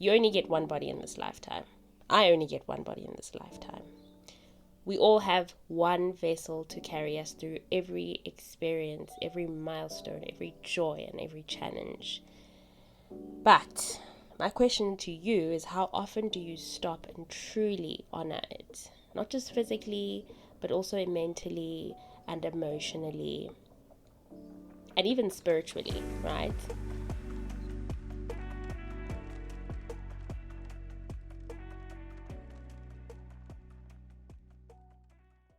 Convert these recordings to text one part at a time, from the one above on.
You only get one body in this lifetime. I only get one body in this lifetime. We all have one vessel to carry us through every experience, every milestone, every joy, and every challenge. But my question to you is, how often do you stop and truly honor it? Not just physically, but also mentally and emotionally, and even spiritually, right?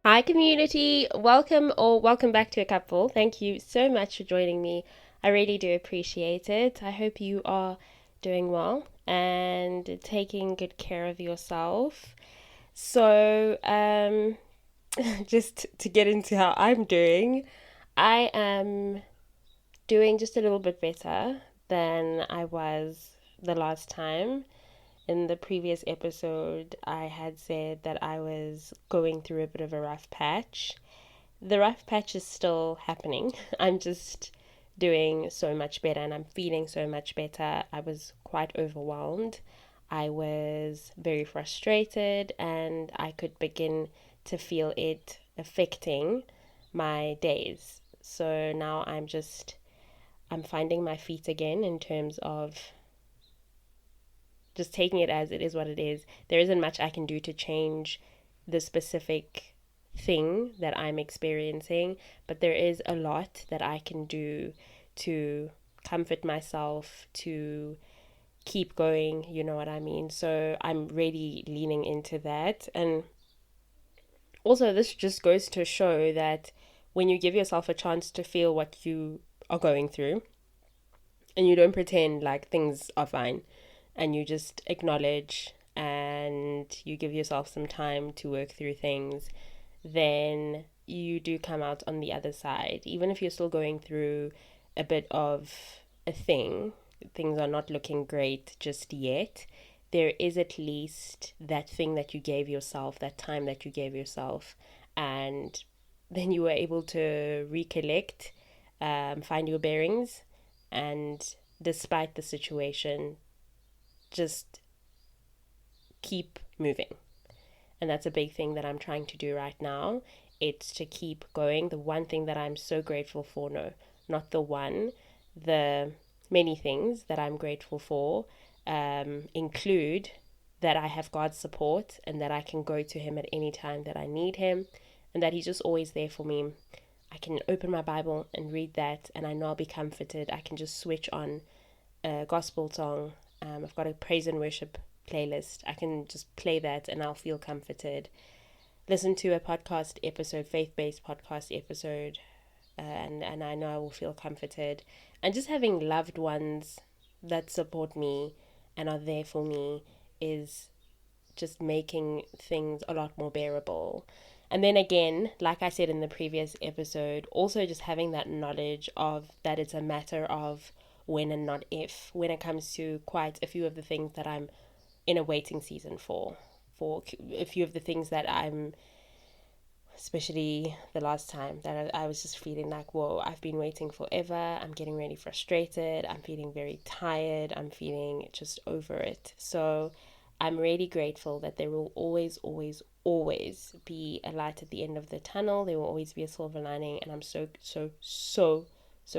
Hi, community. Welcome back to Acupfulll. Thank you so much for joining me. I really do appreciate it. I hope you are doing well and taking good care of yourself. So, just to get into how I'm doing, I am doing just a little bit better than I was the last time. In the previous episode, I had said that I was going through a bit of a rough patch. The rough patch is still happening. I'm just doing so much better and I'm feeling so much better. I was quite overwhelmed. I was very frustrated and I could begin to feel it affecting my days. So now I'm finding my feet again in terms of just taking it as it is what it is. There isn't much I can do to change the specific thing that I'm experiencing, but there is a lot that I can do to comfort myself, to keep going, you know what I mean? So I'm really leaning into that. And also, this just goes to show that when you give yourself a chance to feel what you are going through and you don't pretend like things are fine, and you just acknowledge and you give yourself some time to work through things, then you do come out on the other side. Even if you're still going through a bit of a thing, things are not looking great just yet, there is at least that thing that you gave yourself, that time that you gave yourself, and then you were able to recollect, find your bearings, and despite the situation, just keep moving. And that's a big thing that I'm trying to do right now. It's to keep going. The one thing that I'm so grateful for, no, not the one, the many things that I'm grateful for include that I have God's support and that I can go to Him at any time that I need Him, and that He's just always there for me. I can open my Bible and read that, and I know I'll be comforted. I can just switch on a gospel song. I've got a praise and worship playlist. I can just play that and I'll feel comforted. Listen to a podcast episode, faith-based podcast episode, and I know I will feel comforted. And just having loved ones that support me and are there for me is just making things a lot more bearable. And then again, like I said in the previous episode, also just having that knowledge of that it's a matter of when and not if, when it comes to quite a few of the things that I'm in a waiting season for a few of the things that I'm, especially the last time that I was just feeling like, whoa, I've been waiting forever. I'm getting really frustrated. I'm feeling very tired. I'm feeling just over it. So I'm really grateful that there will always, always, always be a light at the end of the tunnel. There will always be a silver lining. And I'm so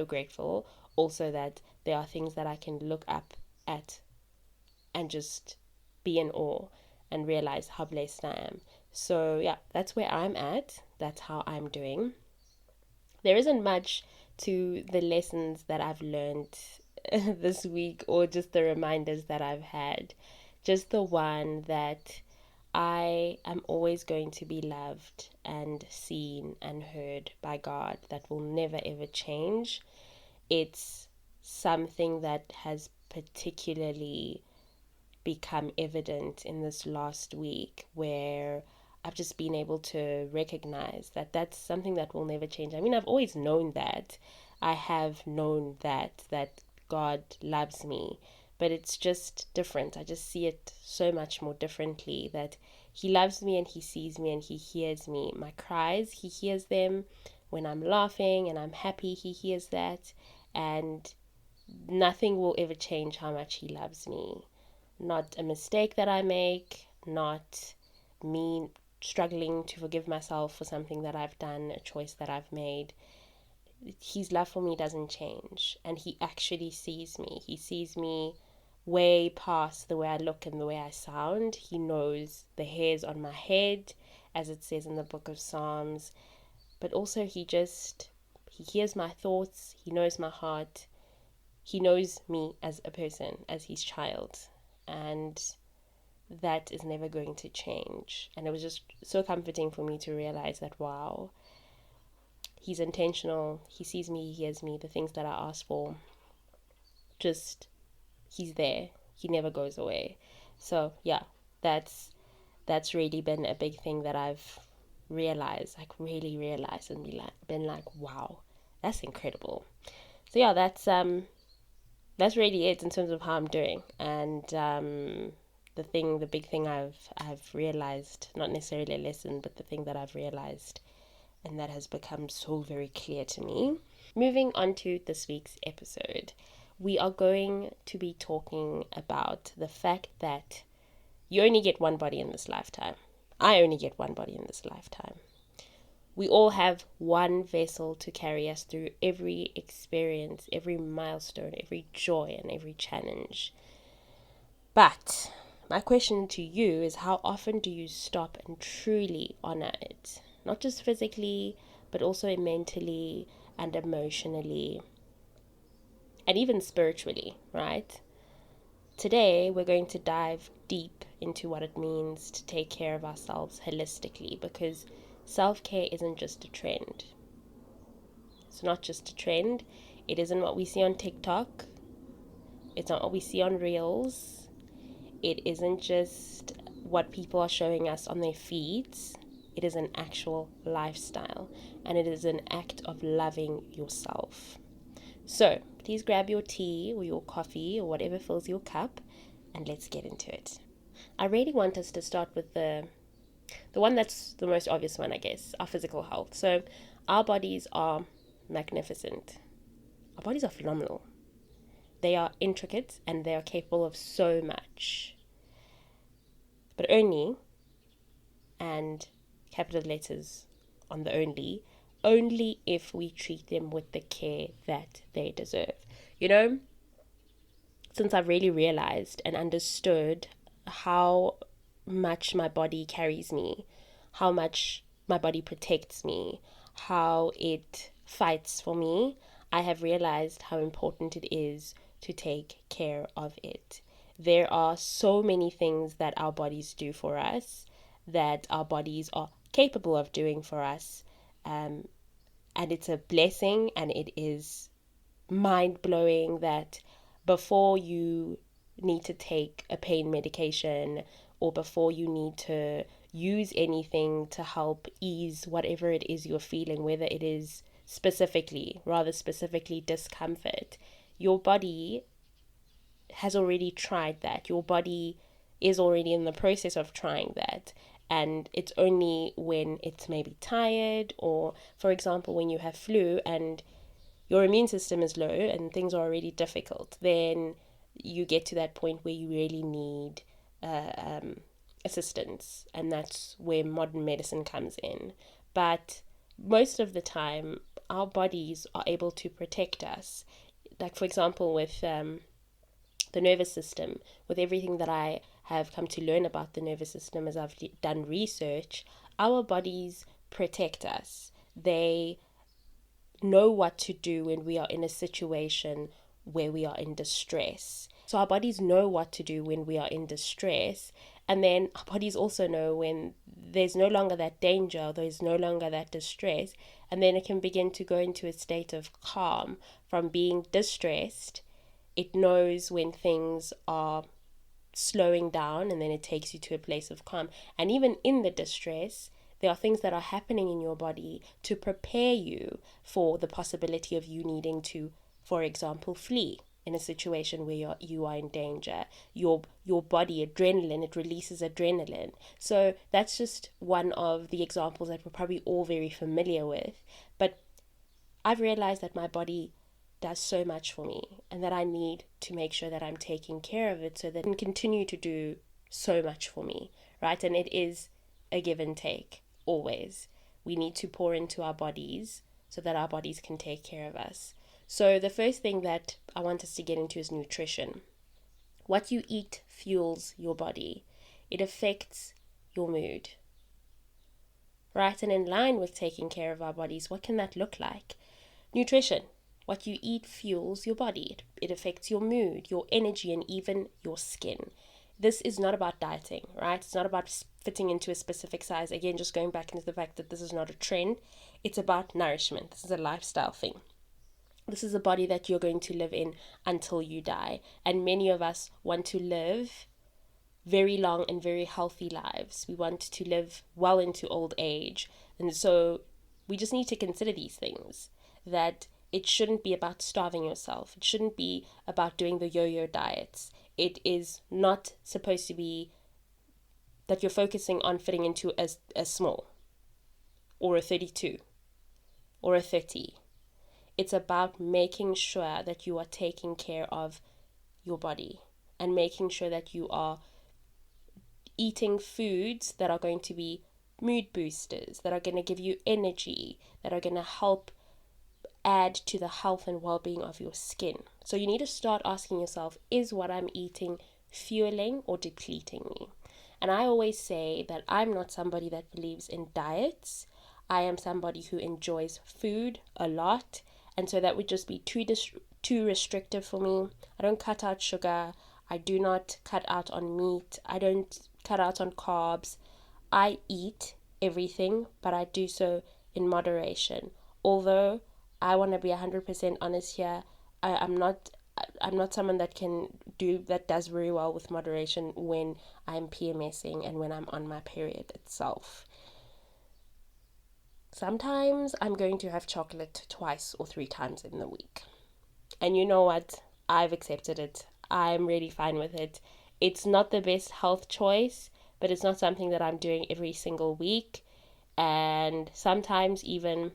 grateful also that there are things that I can look up at and just be in awe and realize how blessed I am. So yeah, that's where I'm at. That's how I'm doing. There isn't much to the lessons that I've learned this week, or just the reminders that I've had. Just the one that I am always going to be loved and seen and heard by God. That will never ever change. It's something that has particularly become evident in this last week, where I've just been able to recognize that that's something that will never change. I mean, I've always known that. I have known that God loves me, but it's just different. I just see it so much more differently, that He loves me and He sees me and He hears me. My cries, He hears them. When I'm laughing and I'm happy, He hears that. And nothing will ever change how much He loves me. not a mistake that I make, not me struggling to forgive myself for something that I've done, a choice that I've made. His love for me doesn't change, and he actually sees me. He sees me way past the way I look and the way I sound. He knows the hairs on my head, as it says in the book of Psalms. But also he hears my thoughts, he knows my heart, he knows me as a person, as his child. And that is never going to change. And it was just so comforting for me to realize that, wow, he's intentional, he sees me, he hears me, the things that I ask for, just, he's there, he never goes away. So yeah, that's really been a big thing that I've realized, like really realized, and been like, wow, that's incredible. So yeah, that's really it in terms of how I'm doing. And the big thing I've realized, not necessarily a lesson, but the thing that I've realized and that has become so very clear to me. Moving on to this week's episode, we are going to be talking about the fact that you only get one body in this lifetime. I only get one body in this lifetime. We all have one vessel to carry us through every experience, every milestone, every joy, and every challenge. But my question to you is, how often do you stop and truly honor it? Not just physically, but also mentally and emotionally, and even spiritually, right? Today, we're going to dive deep into what it means to take care of ourselves holistically, because self-care isn't just a trend. It's not just a trend. It isn't what we see on TikTok. It's not what we see on Reels. It isn't just what people are showing us on their feeds. It is an actual lifestyle, and it is an act of loving yourself. So please grab your tea or your coffee or whatever fills your cup, and let's get into it. I really want us to start with the one that's the most obvious one, I guess, our physical health. So our bodies are magnificent. Our bodies are phenomenal. They are intricate and they are capable of so much. But only, and capital letters on the only if we treat them with the care that they deserve. You know, since I've really realized and understood how much my body carries me, how much my body protects me, how it fights for me, I have realized how important it is to take care of it. There are so many things that our bodies do for us, that our bodies are capable of doing for us, and it's a blessing, and it is mind-blowing that before you need to take a pain medication or before you need to use anything to help ease whatever it is you're feeling, whether it is rather specifically discomfort, your body has already tried that. Your body is already in the process of trying that. And it's only when it's maybe tired, or for example, when you have flu and your immune system is low and things are already difficult, then you get to that point where you really need assistance, and that's where modern medicine comes in. But most of the time, our bodies are able to protect us. Like, for example, with the nervous system, with everything that I have come to learn about the nervous system as I've done research, our bodies protect us. They know what to do when we are in a situation where we are in distress. So our bodies know what to do when we are in distress, and then our bodies also know when there's no longer that danger, there's no longer that distress, and then it can begin to go into a state of calm. From being distressed, it knows when things are slowing down, and then it takes you to a place of calm. And even in the distress, there are things that are happening in your body to prepare you for the possibility of you needing to, for example, flee in a situation where you are in danger. Your body, adrenaline, it releases adrenaline. So that's just one of the examples that we're probably all very familiar with. But I've realized that my body does so much for me, and that I need to make sure that I'm taking care of it so that it can continue to do so much for me, right? And it is a give and take, always. We need to pour into our bodies so that our bodies can take care of us. So the first thing that I want us to get into is nutrition. What you eat fuels your body. It affects your mood, right? And in line with taking care of our bodies, what can that look like? Nutrition. What you eat fuels your body. It affects your mood, your energy, and even your skin. This is not about dieting, right? It's not about fitting into a specific size. Again, just going back into the fact that this is not a trend. It's about nourishment. This is a lifestyle thing. This is a body that you're going to live in until you die. And many of us want to live very long and very healthy lives. We want to live well into old age. And so we just need to consider these things, that it shouldn't be about starving yourself. It shouldn't be about doing the yo-yo diets. It is not supposed to be that you're focusing on fitting into a small or a 32 or a 30. It's about making sure that you are taking care of your body and making sure that you are eating foods that are going to be mood boosters, that are going to give you energy, that are going to help add to the health and well-being of your skin. So you need to start asking yourself, is what I'm eating fueling or depleting me? And I always say that I'm not somebody that believes in diets. I am somebody who enjoys food a lot, and so that would just be too restrictive for me. I don't cut out sugar. I do not cut out on meat. I don't cut out on carbs. I eat everything, but I do so in moderation. Although I want to be 100% honest here, I'm not someone that does very well with moderation when I'm PMSing and when I'm on my period itself. Sometimes I'm going to have chocolate 2 or 3 times in the week. And you know what? I've accepted it. I'm really fine with it. It's not the best health choice, but it's not something that I'm doing every single week. And sometimes even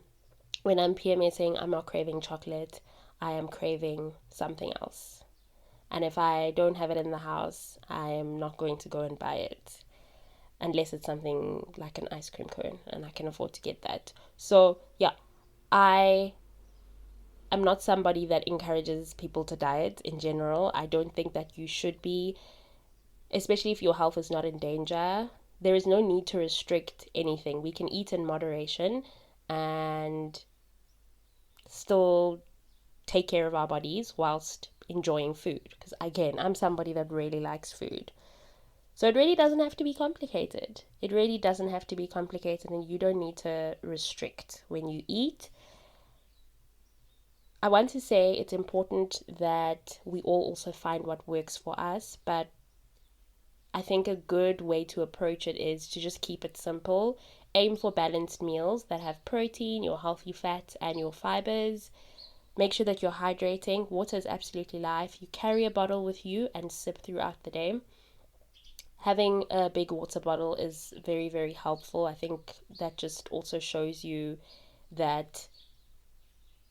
when I'm PMSing, I'm not craving chocolate. I am craving something else. And if I don't have it in the house, I am not going to go and buy it. Unless it's something like an ice cream cone and I can afford to get that. So yeah, I am not somebody that encourages people to diet in general. I don't think that you should be, especially if your health is not in danger. There is no need to restrict anything. We can eat in moderation and still take care of our bodies whilst enjoying food. Because again, I'm somebody that really likes food. So it really doesn't have to be complicated. It really doesn't have to be complicated, and you don't need to restrict when you eat. I want to say it's important that we all also find what works for us, but I think a good way to approach it is to just keep it simple. Aim for balanced meals that have protein, your healthy fats, and your fibers. Make sure that you're hydrating. Water is absolutely life. You carry a bottle with you and sip throughout the day. Having a big water bottle is very, very helpful. I think that just also shows you that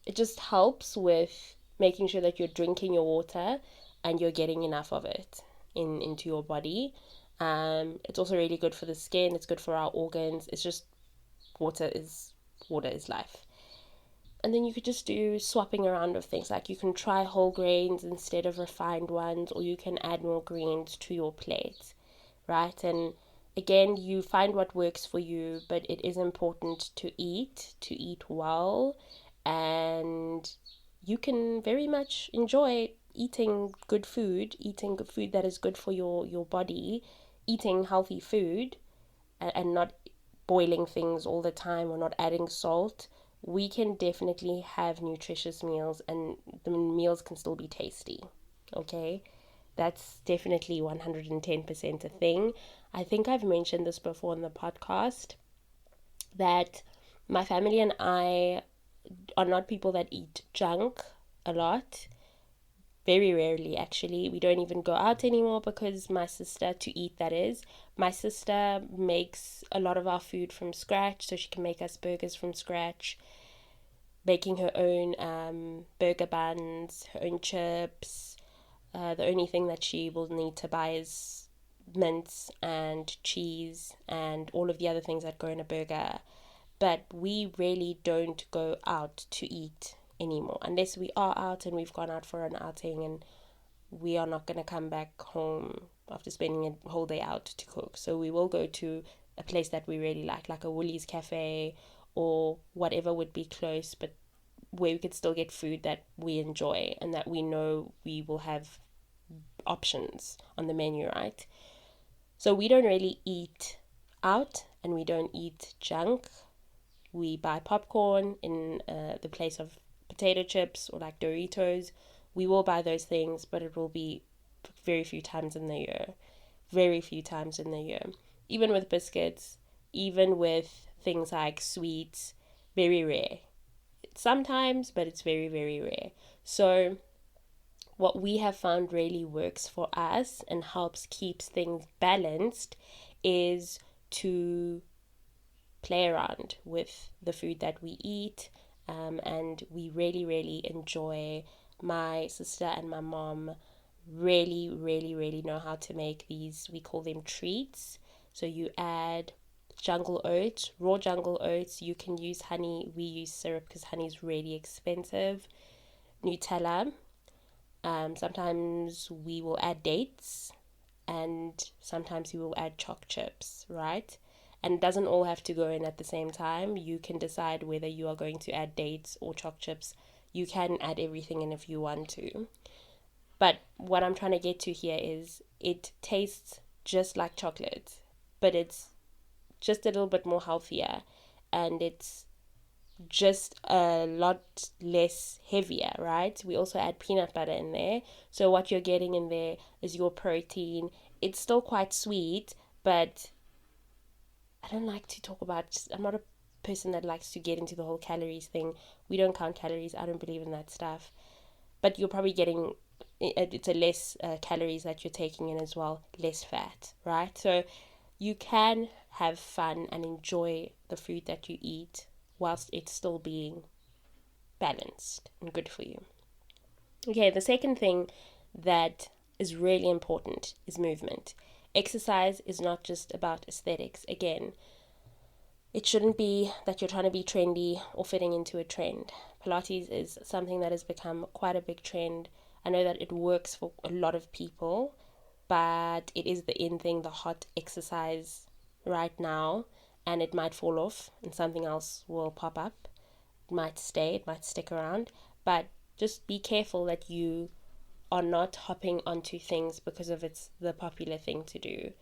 it just helps with making sure that you're drinking your water and you're getting enough of it into your body. It's also really good for the skin. It's good for our organs. It's just water is life. And then you could just do swapping around of things. Like you can try whole grains instead of refined ones, or you can add more greens to your plate, right? And again, you find what works for you, but it is important to eat well, and you can very much enjoy eating good food that is good for your body, eating healthy food, and not boiling things all the time or not adding salt. We can definitely have nutritious meals, and the meals can still be tasty, okay? That's definitely 110% a thing. I think I've mentioned this before in the podcast, that my family and I are not people that eat junk a lot. Very rarely, actually. We don't even go out anymore because my sister makes a lot of our food from scratch, so she can make us burgers from scratch. making her own burger buns, her own chips. The only thing that she will need to buy is mince and cheese and all of the other things that go in a burger. But we really don't go out to eat anymore unless we are out and we've gone out for an outing, and we are not going to come back home after spending a whole day out to cook. So we will go to a place that we really like a Woolies cafe or whatever would be close, but where we could still get food that we enjoy and that we know we will have options on the menu, right? So we don't really eat out and we don't eat junk. We buy popcorn in the place of potato chips or like Doritos. We will buy those things, but it will be very few times in the year. Very few times in the year. Even with biscuits, even with things like sweets, very rare. Sometimes, but it's very, very rare. So what we have found really works for us and helps keeps things balanced is to play around with the food that we eat, and we really, really enjoy. My sister and my mom really, really, really know how to make these. We call them treats. So you add jungle oats, raw jungle oats. You can use honey. We use syrup because honey is really expensive. Nutella. Sometimes we will add dates, and sometimes we will add choc chips, right? And it doesn't all have to go in at the same time. You can decide whether you are going to add dates or choc chips. You can add everything in if you want to. But what I'm trying to get to here is it tastes just like chocolate, but it's just a little bit more healthier, and it's just a lot less heavier, right? We also add peanut butter in there. So what you're getting in there is your protein. It's still quite sweet, but I don't like to talk about, I'm not a person that likes to get into the whole calories thing. We don't count calories. I don't believe in that stuff. But you're probably getting, it's a less calories that you're taking in as well, less fat, right? So you can have fun and enjoy the food that you eat whilst it's still being balanced and good for you. Okay, the second thing that is really important is movement. Exercise is not just about aesthetics. Again, it shouldn't be that you're trying to be trendy or fitting into a trend. Pilates is something that has become quite a big trend. I know that it works for a lot of people, but it is the in thing, the hot exercise right now, and it might fall off and something else will pop up. It might stay, it might stick around, but just be careful that you are not hopping onto things because of it's the popular thing to do.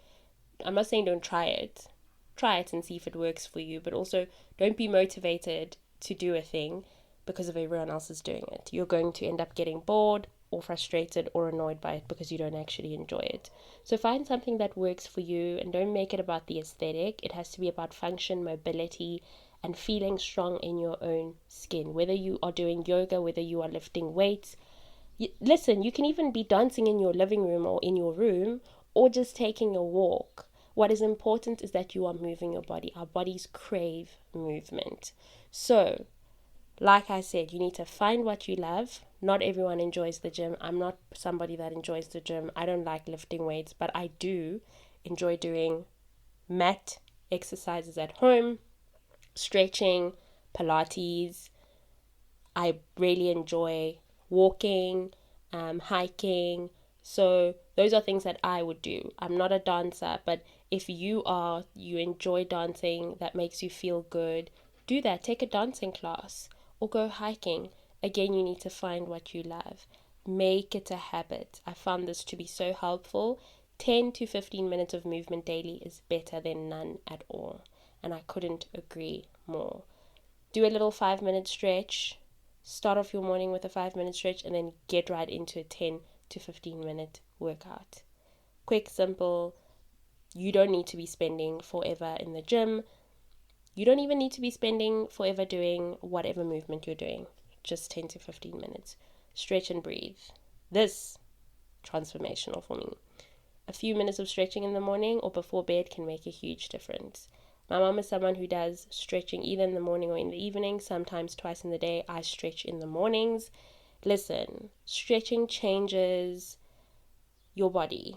I'm not saying don't try it. Try it and see if it works for you, but also don't be motivated to do a thing because of everyone else is doing it. You're going to end up getting bored or frustrated or annoyed by it because you don't actually enjoy it. So find something that works for you and don't make it about the aesthetic. It has to be about function, mobility, and feeling strong in your own skin. Whether you are doing yoga, whether you are lifting weights, listen, you can even be dancing in your living room or in your room or just taking a walk. What is important is that you are moving your body. Our bodies crave movement. So like I said, you need to find what you love. Not everyone enjoys the gym. I'm not somebody that enjoys the gym. I don't like lifting weights, but I do enjoy doing mat exercises at home, stretching, Pilates. I really enjoy walking, hiking. So those are things that I would do. I'm not a dancer, but if you enjoy dancing, that makes you feel good, do that. Take a dancing class or go hiking. Again, you need to find what you love. Make it a habit. I found this to be so helpful. 10 to 15 minutes of movement daily is better than none at all. And I couldn't agree more. Do a little 5-minute stretch. Start off your morning with a 5-minute stretch and then get right into a 10 to 15-minute workout. Quick, simple. You don't need to be spending forever in the gym. You don't even need to be spending forever doing whatever movement you're doing. Just 10 to 15 minutes. Stretch and breathe. This transformational for me. A few minutes of stretching in the morning or before bed can make a huge difference. My mom is someone who does stretching either in the morning or in the evening, sometimes twice in the day. I stretch in the mornings. Listen, stretching changes your body.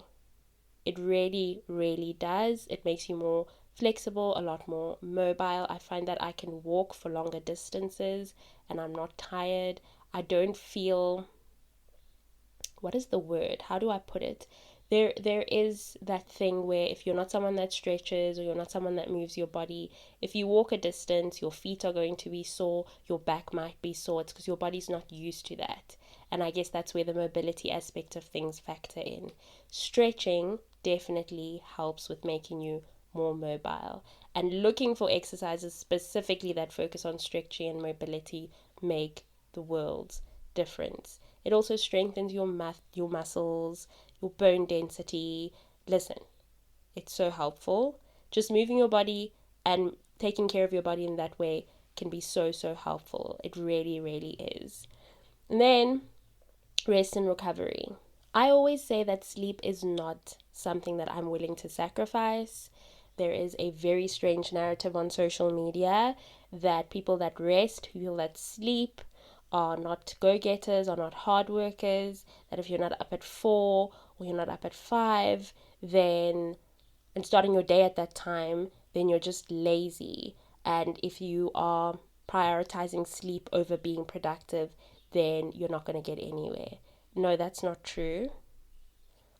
It really, really does. It makes you more flexible, a lot more mobile. I find that I can walk for longer distances and I'm not tired. I don't feel, what is the word? How do I put it? There is that thing where if you're not someone that stretches or you're not someone that moves your body, if you walk a distance, your feet are going to be sore, your back might be sore. It's because your body's not used to that. And I guess that's where the mobility aspect of things factor in. Stretching definitely helps with making you more mobile. And looking for exercises specifically that focus on stretching and mobility make the world's difference. It also strengthens your muscles, your bone density. Listen, it's so helpful. Just moving your body and taking care of your body in that way can be so, so helpful. It really, really is. And then rest and recovery. I always say that sleep is not something that I'm willing to sacrifice. There is a very strange narrative on social media that people that rest, people that sleep, are not go-getters, are not hard workers, that if you're not up at 4 or you're not up at 5, then, and starting your day at that time, then you're just lazy. And if you are prioritizing sleep over being productive, then you're not going to get anywhere. No, that's not true.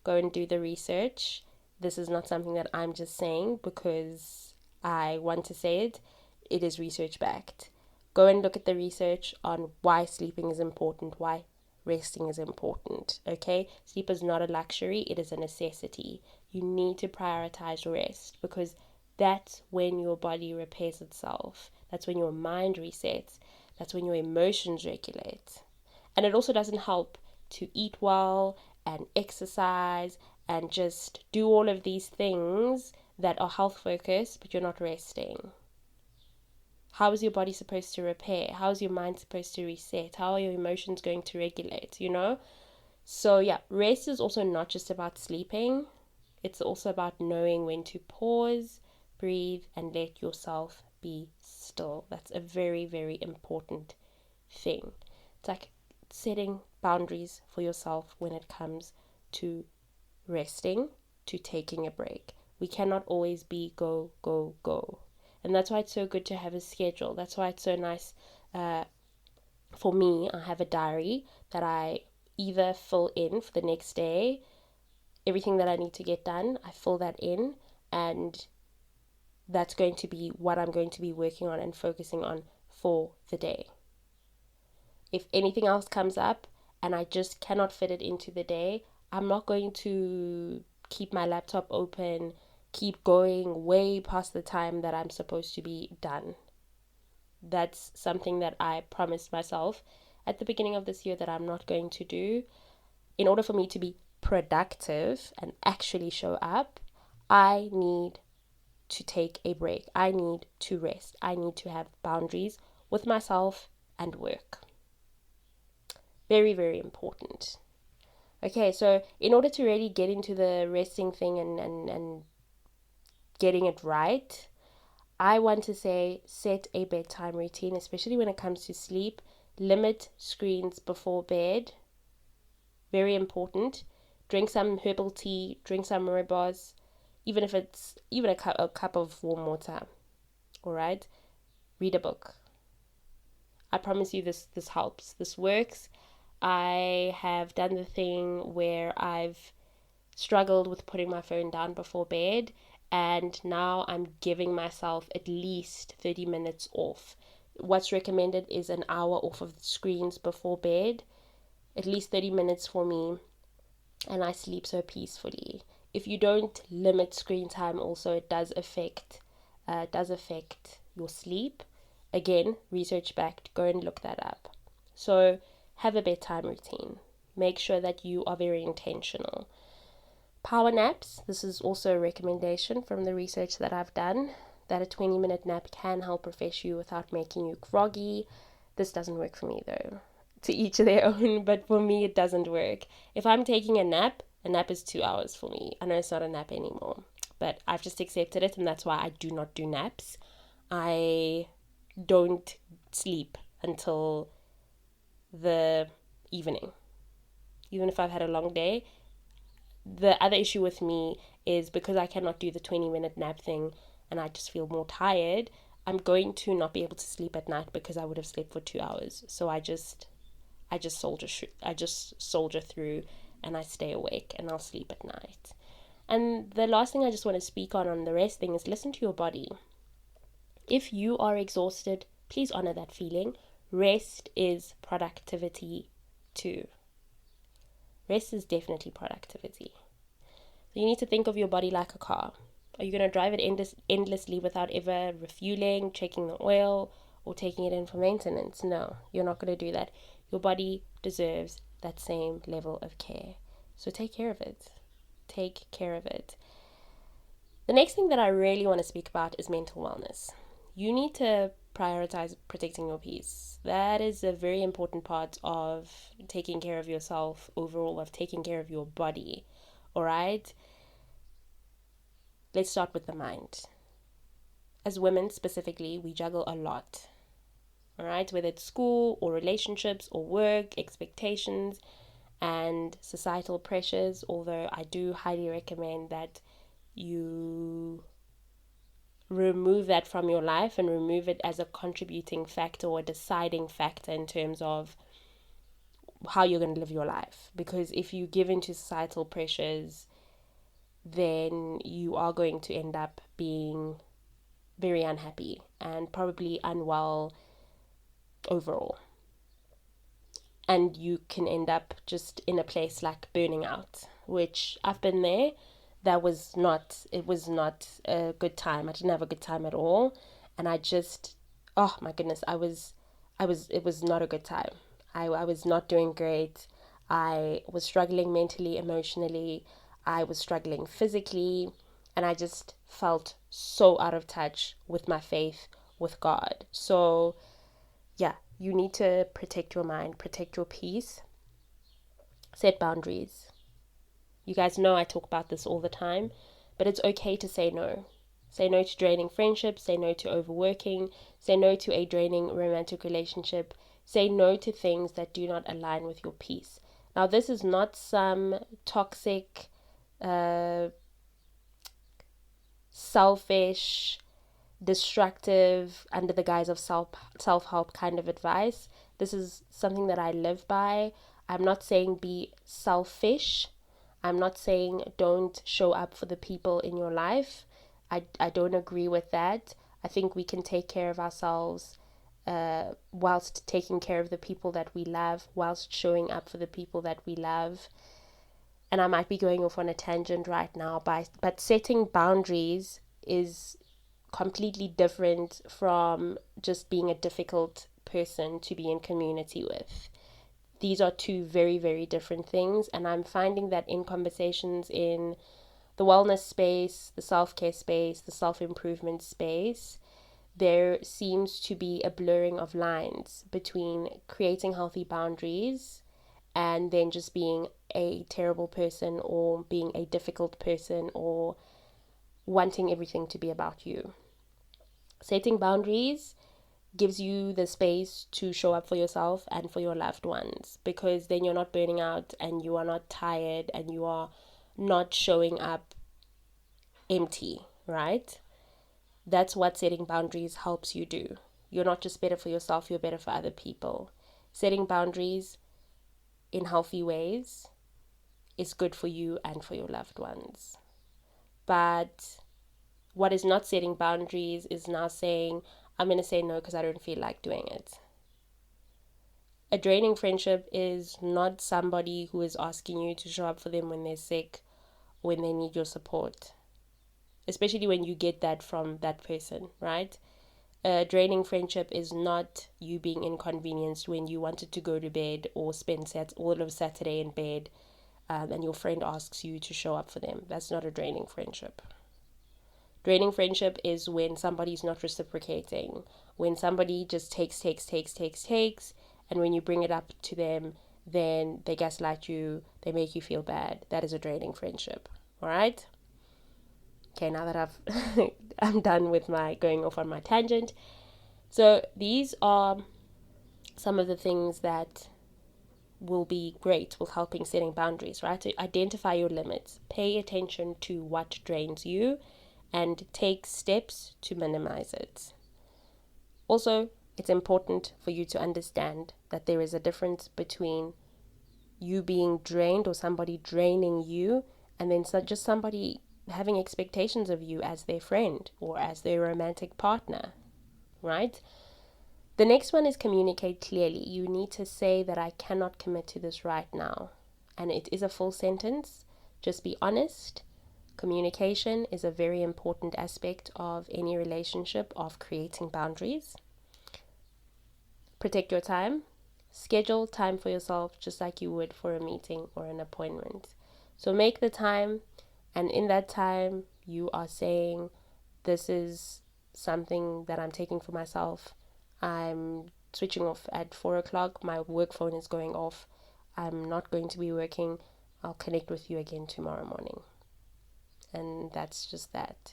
Go and do the research. This is not something that I'm just saying because I want to say it. It is research backed. Go and look at the research on why sleeping is important, why resting is important, okay? Sleep is not a luxury, it is a necessity. You need to prioritize rest because that's when your body repairs itself. That's when your mind resets. That's when your emotions regulate. And it also doesn't help to eat well and exercise and just do all of these things that are health focused, but you're not resting. How is your body supposed to repair? How is your mind supposed to reset? How are your emotions going to regulate, So yeah, rest is also not just about sleeping. It's also about knowing when to pause, breathe, and let yourself be still. That's a very, very important thing. It's like setting boundaries for yourself when it comes to resting, to taking a break. We cannot always be go, go, go. And that's why it's so good to have a schedule. That's why it's so nice. For me, I have a diary that I either fill in for the next day. Everything that I need to get done, I fill that in. And that's going to be what I'm going to be working on and focusing on for the day. If anything else comes up and I just cannot fit it into the day, I'm not going to keep my laptop open, keep going way past the time that I'm supposed to be done. That's something that I promised myself at the beginning of this year that I'm not going to do. In order for me to be productive and actually show up, I need to take a break. I need to rest. I need to have boundaries with myself and work. Very, very important. Okay, so in order to really get into the resting thing and getting it right, I want to say set a bedtime routine, especially when it comes to sleep. Limit screens before bed. Very important. Drink some herbal tea, drink some rooibos, even if it's even a cup of warm water. All right? Read a book. I promise you this helps. This works. I have done the thing where I've struggled with putting my phone down before bed, and now I'm giving myself at least 30 minutes off. What's recommended is an hour off of the screens before bed, at least 30 minutes for me, and I sleep so peacefully. If you don't limit screen time also, it does affect your sleep. Again, research backed, go and look that up. So have a bedtime routine. Make sure that you are very intentional. Power naps, this is also a recommendation from the research that I've done, that a 20-minute nap can help refresh you without making you groggy. This doesn't work for me though. To each their own, but for me it doesn't work. If I'm taking a nap is 2 hours for me. I know it's not a nap anymore. but I've just accepted it, and that's why I do not do naps. I don't sleep until the evening. Even if I've had a long day. The other issue with me is because I cannot do the 20-minute nap thing and I just feel more tired, I'm going to not be able to sleep at night because I would have slept for 2 hours. So I just soldier through, and I stay awake, and I'll sleep at night. And the last thing I just want to speak on the rest thing is listen to your body. If you are exhausted, please honor that feeling. Rest is productivity too. Rest is definitely productivity. So you need to think of your body like a car. Are you going to drive it endlessly without ever refueling, checking the oil, or taking it in for maintenance? No, you're not going to do that. Your body deserves that same level of care. So take care of it. Take care of it. The next thing that I really want to speak about is mental wellness. You need to prioritize protecting your peace. That is a very important part of taking care of yourself overall, of taking care of your body. All right? Let's start with the mind. As women specifically, we juggle a lot. All right? Whether it's school or relationships or work, expectations, and societal pressures, although I do highly recommend that you remove that from your life and remove it as a contributing factor or a deciding factor in terms of how you're going to live your life. Because if you give into societal pressures, then you are going to end up being very unhappy and probably unwell overall. And you can end up just in a place like burning out, which I've been there. It was not a good time. I didn't have a good time at all. And I just, oh my goodness, it was not a good time. I was not doing great. I was struggling mentally, emotionally. I was struggling physically. And I just felt so out of touch with my faith, with God. So yeah, you need to protect your mind, protect your peace, set boundaries. You guys know I talk about this all the time, but it's okay to say no. Say no to draining friendships, say no to overworking, say no to a draining romantic relationship, say no to things that do not align with your peace. Now, this is not some toxic, selfish, destructive, under the guise of self-help kind of advice. This is something that I live by. I'm not saying be selfish. I'm not saying don't show up for the people in your life. I don't agree with that. I think we can take care of ourselves whilst taking care of the people that we love, whilst showing up for the people that we love. And I might be going off on a tangent right now, but setting boundaries is completely different from just being a difficult person to be in community with. These are two very, very different things, and I'm finding that in conversations in the wellness space, the self-care space, the self-improvement space, there seems to be a blurring of lines between creating healthy boundaries and then just being a terrible person or being a difficult person or wanting everything to be about you. Setting boundaries gives you the space to show up for yourself and for your loved ones, because then you're not burning out and you are not tired and you are not showing up empty, right? That's what setting boundaries helps you do. You're not just better for yourself, you're better for other people. Setting boundaries in healthy ways is good for you and for your loved ones. But what is not setting boundaries is now saying, I'm going to say no because I don't feel like doing it. A draining friendship is not somebody who is asking you to show up for them when they're sick, when they need your support. Especially when you get that from that person, right? A draining friendship is not you being inconvenienced when you wanted to go to bed or spend all of Saturday in bed and your friend asks you to show up for them. That's not a draining friendship. Draining friendship is when somebody's not reciprocating, when somebody just takes, and when you bring it up to them, then they gaslight you, they make you feel bad. That is a draining friendship, all right? Okay, now that I'm done with my going off on my tangent. So these are some of the things that will be great with helping setting boundaries, right? So identify your limits, pay attention to what drains you, and take steps to minimize it. Also, it's important for you to understand that there is a difference between you being drained or somebody draining you, and then just somebody having expectations of you as their friend or as their romantic partner, right? The next one is communicate clearly. You need to say that I cannot commit to this right now. And it is a full sentence. Just be honest. Communication is a very important aspect of any relationship, of creating boundaries. Protect your time. Schedule time for yourself just like you would for a meeting or an appointment. So make the time, and in that time, you are saying, this is something that I'm taking for myself. I'm switching off at 4 o'clock. My work phone is going off. I'm not going to be working. I'll connect with you again tomorrow morning. And that's just that.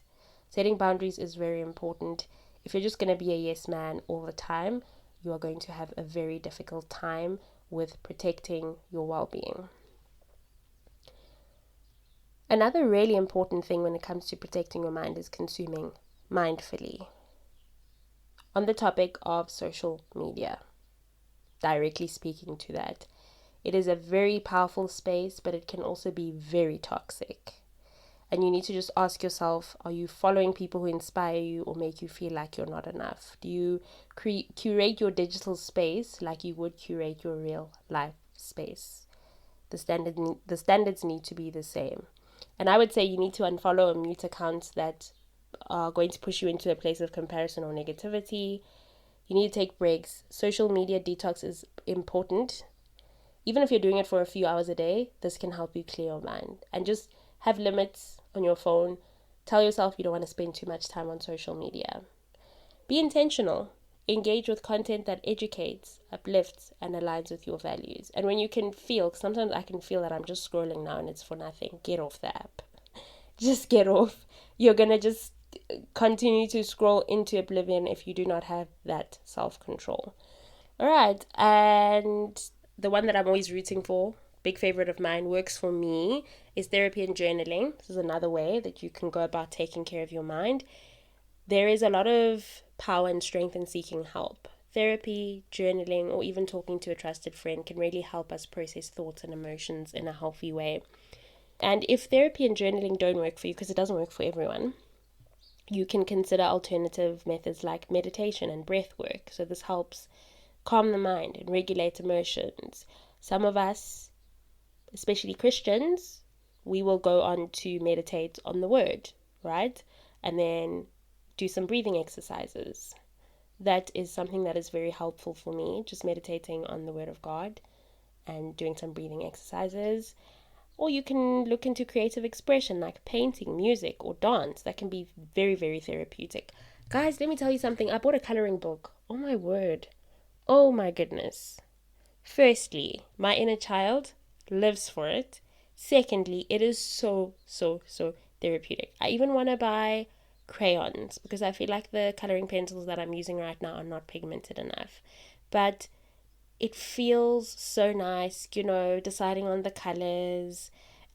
Setting boundaries is very important. If you're just going to be a yes man all the time, you are going to have a very difficult time with protecting your well-being. Another really important thing when it comes to protecting your mind is consuming mindfully. On the topic of social media, directly speaking to that, it is a very powerful space, but it can also be very toxic. And you need to just ask yourself, are you following people who inspire you or make you feel like you're not enough? Do you curate your digital space like you would curate your real life space? The standards need to be the same. And I would say you need to unfollow and mute accounts that are going to push you into a place of comparison or negativity. You need to take breaks. Social media detox is important. Even if you're doing it for a few hours a day, this can help you clear your mind. And just have limits on your phone. Tell yourself you don't want to spend too much time on social media. Be intentional. Engage with content that educates, uplifts, and aligns with your values. And when you can feel, sometimes I can feel that I'm just scrolling now and it's for nothing, get off the app. Just get off. You're going to just continue to scroll into oblivion if you do not have that self-control. All right. And the one that I'm always rooting for, big favorite of mine, works for me, is therapy and journaling. This is another way that you can go about taking care of your mind. There is a lot of power and strength in seeking help. Therapy, journaling, or even talking to a trusted friend can really help us process thoughts and emotions in a healthy way. And if therapy and journaling don't work for you, because it doesn't work for everyone, you can consider alternative methods like meditation and breath work. So this helps calm the mind and regulate emotions. Some of us, especially Christians, we will go on to meditate on the word, right? And then do some breathing exercises. That is something that is very helpful for me, just meditating on the word of God and doing some breathing exercises. Or you can look into creative expression like painting, music, or dance. That can be very, very therapeutic. Guys, let me tell you something. I bought a coloring book. Oh my word. Oh my goodness. Firstly, my inner child lives for it. Secondly, it is so therapeutic. I even want to buy crayons because I feel like the coloring pencils that I'm using right now are not pigmented enough. But it feels so nice, deciding on the colors.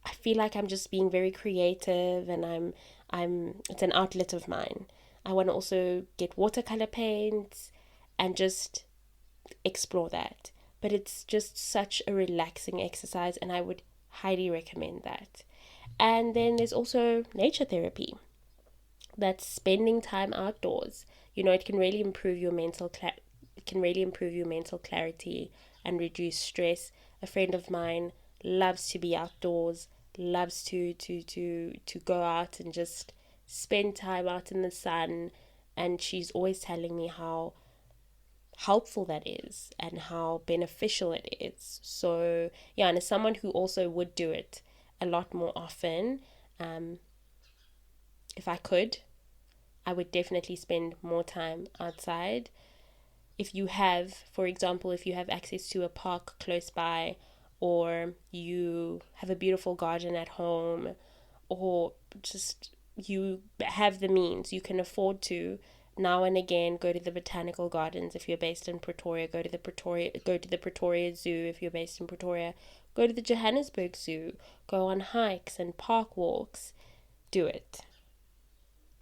I feel like I'm just being very creative, and it's an outlet of mine. I want to also get watercolor paints and just explore that. But it's just such a relaxing exercise, and I would highly recommend that. And then there's also nature therapy. That's spending time outdoors. It can really improve your mental clarity and reduce stress. A friend of mine loves to be outdoors, loves to go out and just spend time out in the sun, and she's always telling me how helpful that is and how beneficial it is. So yeah, and as someone who also would do it a lot more often, if I could, I would definitely spend more time outside. If you have, for example, if you have access to a park close by, or you have a beautiful garden at home, or just you have the means, you can afford to, now and again go to the botanical gardens. If you're based in Pretoria, go to the Pretoria Zoo. If you're based in Pretoria, go to the Johannesburg Zoo. Go on hikes and park walks. Do it.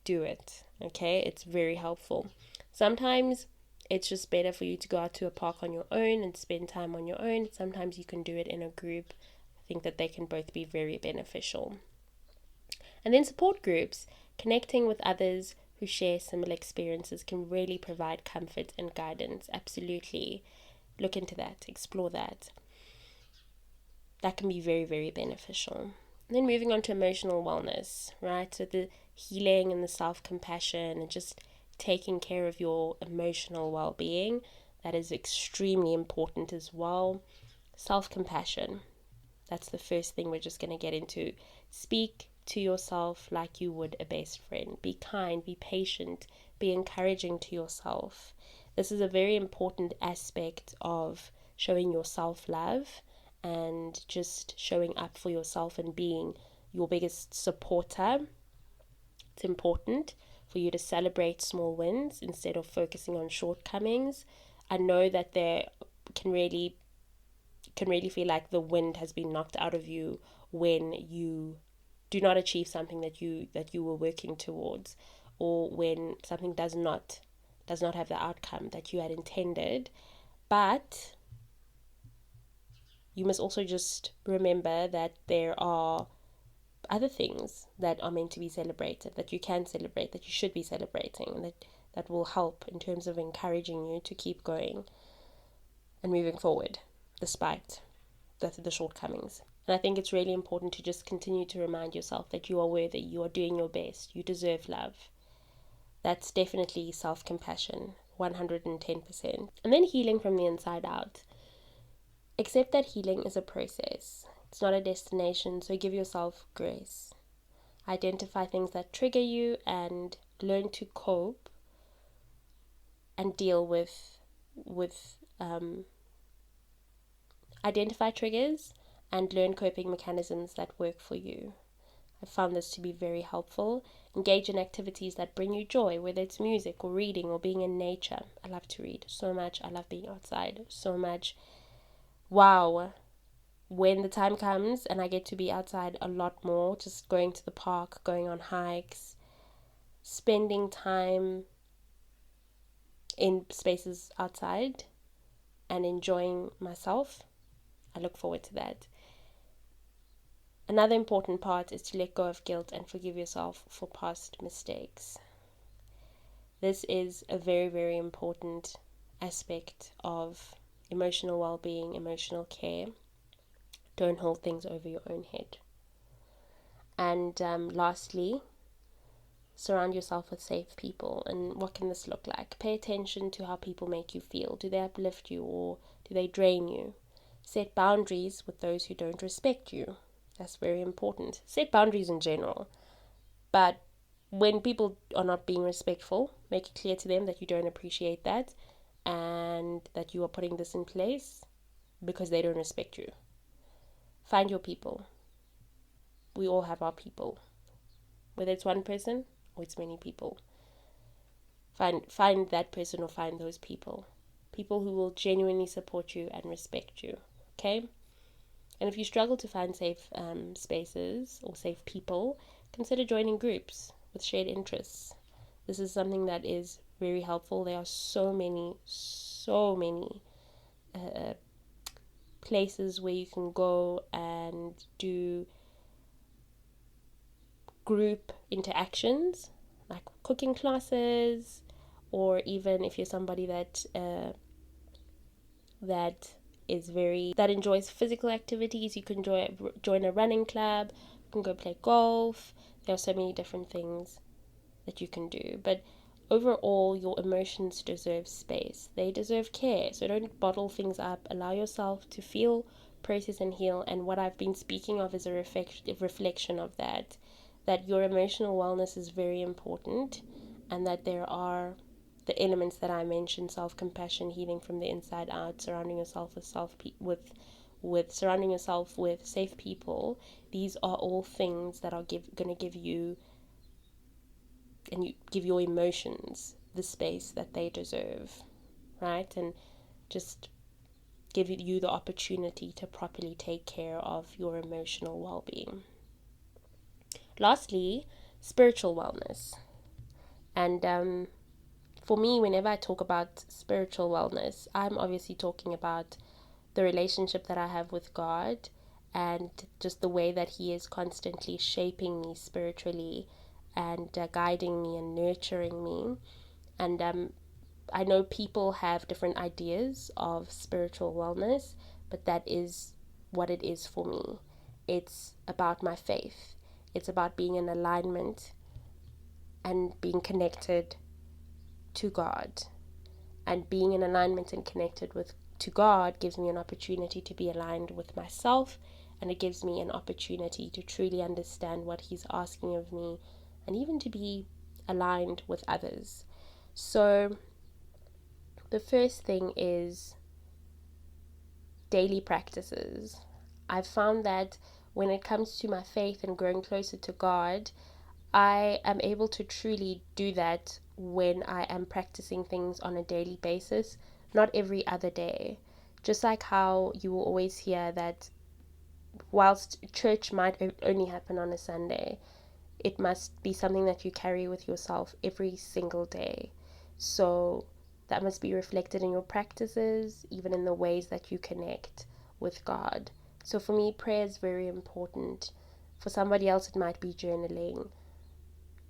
Okay, it's very helpful. Sometimes it's just better for you to go out to a park on your own and spend time on your own. Sometimes you can do it in a group. I think that they can both be very beneficial. And then support groups, connecting with others who share similar experiences, can really provide comfort and guidance. Absolutely. Look into that, explore that. That can be very, very beneficial. And then moving on to emotional wellness, right? So the healing and the self-compassion and just taking care of your emotional well-being, that is extremely important as well. Self-compassion, that's the first thing we're just going to get into. Speak to yourself like you would a best friend. Be kind, be patient, be encouraging to yourself. This is a very important aspect of showing your self-love and just showing up for yourself and being your biggest supporter. It's important for you to celebrate small wins instead of focusing on shortcomings. I know that there can really feel like the wind has been knocked out of you when you do not achieve something that you were working towards, or when something does not have the outcome that you had intended. But you must also just remember that there are other things that are meant to be celebrated, that you can celebrate, that you should be celebrating, and that will help in terms of encouraging you to keep going and moving forward despite the shortcomings. And I think it's really important to just continue to remind yourself that you are worthy, you are doing your best, you deserve love. That's definitely self-compassion, 110%. And then healing from the inside out. Accept that healing is a process. It's not a destination, so give yourself grace. Identify things that trigger you and learn to cope and deal with identify triggers and learn coping mechanisms that work for you. I found this to be very helpful. Engage in activities that bring you joy, whether it's music or reading or being in nature. I love to read so much. I love being outside so much. Wow. When the time comes and I get to be outside a lot more, just going to the park, going on hikes, spending time in spaces outside and enjoying myself, I look forward to that. Another important part is to let go of guilt and forgive yourself for past mistakes. This is a very, very important aspect of emotional well-being, emotional care. Don't hold things over your own head. And lastly, surround yourself with safe people. And what can this look like? Pay attention to how people make you feel. Do they uplift you or do they drain you? Set boundaries with those who don't respect you. That's very important. Set boundaries in general. But when people are not being respectful, make it clear to them that you don't appreciate that and that you are putting this in place because they don't respect you. Find your people. We all have our people. Whether it's one person or it's many people. Find that person or find those people. People who will genuinely support you and respect you. Okay? And if you struggle to find safe spaces or safe people, consider joining groups with shared interests. This is something that is very helpful. There are so many places where you can go and do group interactions, like cooking classes, or even if you're somebody that enjoys physical activities, you can join a running club, you can go play golf. There are so many different things that you can do, but overall your emotions deserve space. They deserve care, so don't bottle things up. Allow yourself to feel, process and heal. And what I've been speaking of is a reflection of that your emotional wellness is very important, and that there are the elements that I mentioned: self-compassion, healing from the inside out, surrounding yourself surrounding yourself with safe people. These are all things that are going to give you and you give your emotions the space that they deserve, right? And just give you the opportunity to properly take care of your emotional well-being. Lastly, spiritual wellness. And for me, whenever I talk about spiritual wellness, I'm obviously talking about the relationship that I have with God and just the way that He is constantly shaping me spiritually and guiding me and nurturing me. And I know people have different ideas of spiritual wellness, but that is what it is for me. It's about my faith. It's about being in alignment and being connected to God. And being in alignment and connected to God gives me an opportunity to be aligned with myself, and it gives me an opportunity to truly understand what He's asking of me, and even to be aligned with others. So the first thing is daily practices. I've found that when it comes to my faith and growing closer to God, I am able to truly do that when I am practicing things on a daily basis, not every other day. Just like how you will always hear that whilst church might only happen on a Sunday, it must be something that you carry with yourself every single day. So that must be reflected in your practices, even in the ways that you connect with God. So for me, prayer is very important. For somebody else, it might be journaling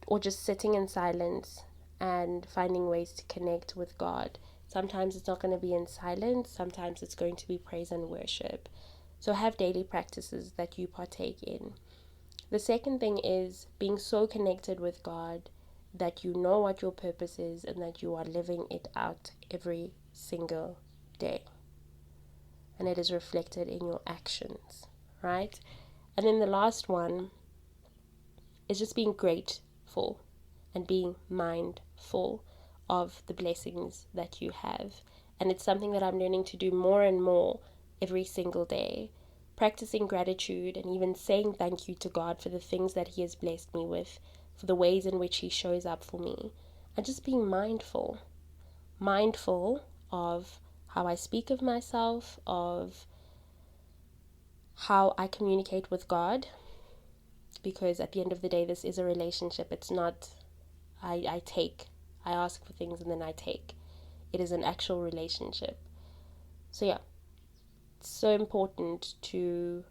or just sitting in silence and finding ways to connect with God. Sometimes it's not going to be in silence, sometimes it's going to be praise and worship. So have daily practices that you partake in. The second thing is being so connected with God that you know what your purpose is and that you are living it out every single day. And it is reflected in your actions, right? And then the last one is just being grateful and being mindful of the blessings that you have. And it's something that I'm learning to do more and more every single day. Practicing gratitude and even saying thank you to God for the things that He has blessed me with, for the ways in which He shows up for me. And just being mindful of how I speak of myself, of how I communicate with God. Because at the end of the day, this is a relationship. It's not I ask for things and then I take. It is an actual relationship. So yeah, it's so important to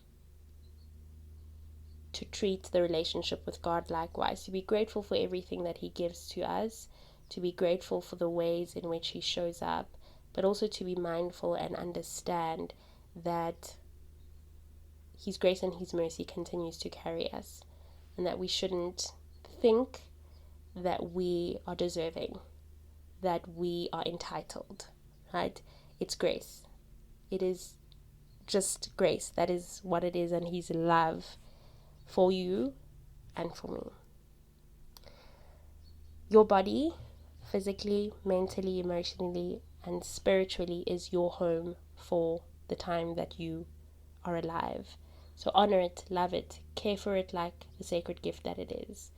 treat the relationship with God likewise, to be grateful for everything that He gives to us, to be grateful for the ways in which He shows up, but also to be mindful and understand that His grace and His mercy continues to carry us, and that we shouldn't think that we are deserving, that we are entitled, right? It's grace. It is just grace. That is what it is, and His love for you and for me. Your body, physically, mentally, emotionally, and spiritually, is your home for the time that you are alive. So honor it, love it, care for it like the sacred gift that it is.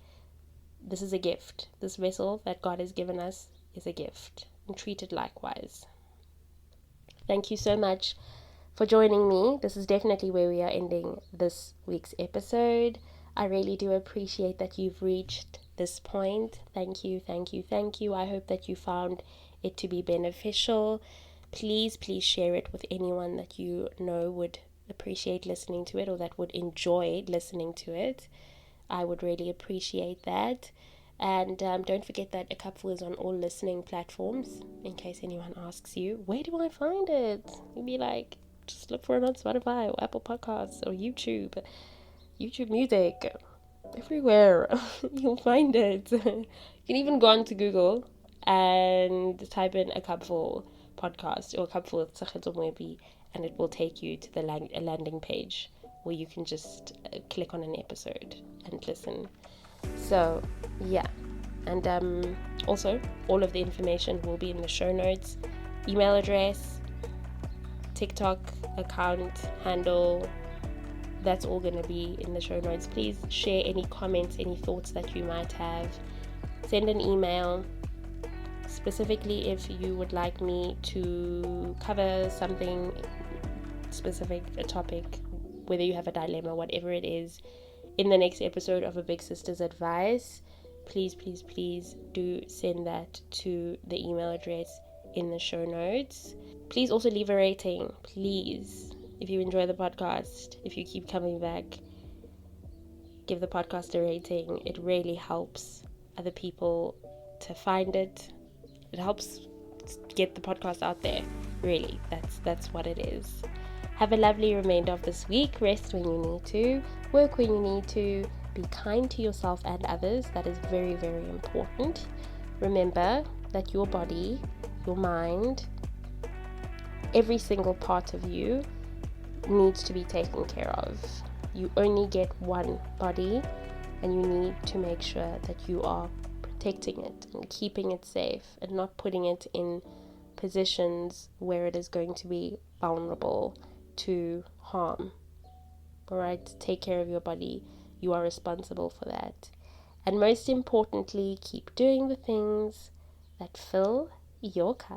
This is a gift. This vessel that God has given us is a gift, and treat it likewise. Thank you so much for joining me. This is definitely where we are ending this week's episode. I really do appreciate that you've reached this point. Thank you, thank you, thank you. I hope that you found it to be beneficial. Please share it with anyone that you know would appreciate listening to it or that would enjoy listening to it. I would really appreciate that. And don't forget that acupfulll is on all listening platforms, in case anyone asks you, where do I find it? You'll be like, just look for it on Spotify or Apple Podcasts or YouTube Music, everywhere. You'll find it. You can even go onto Google and type in acupfulll podcast or acupfulll Tsakhetsomwebi, and it will take you to the landing page where you can just click on an episode and listen. So yeah, and also all of the information will be in the show notes. Email address, TikTok account handle, that's all going to be in the show notes. Please share any comments, any thoughts that you might have. send an email, specifically if you would like me to cover something specific, a topic, whether you have a dilemma, whatever it is, in the next episode of A Big Sister's Advice. Please do send that to the email address in the show notes. Please also leave a rating, please. If you enjoy the podcast, if you keep coming back, give the podcast a rating. It really helps other people to find it. It helps get the podcast out there. Really, that's what it is. Have a lovely remainder of this week. Rest when you need to, work when you need to, be kind to yourself and others. That is very, very important. Remember that your body, your mind, every single part of you needs to be taken care of. You only get one body, and you need to make sure that you are protecting it and keeping it safe and not putting it in positions where it is going to be vulnerable to harm. Alright, take care of your body. You are responsible for that. And most importantly, keep doing the things that fill your cup.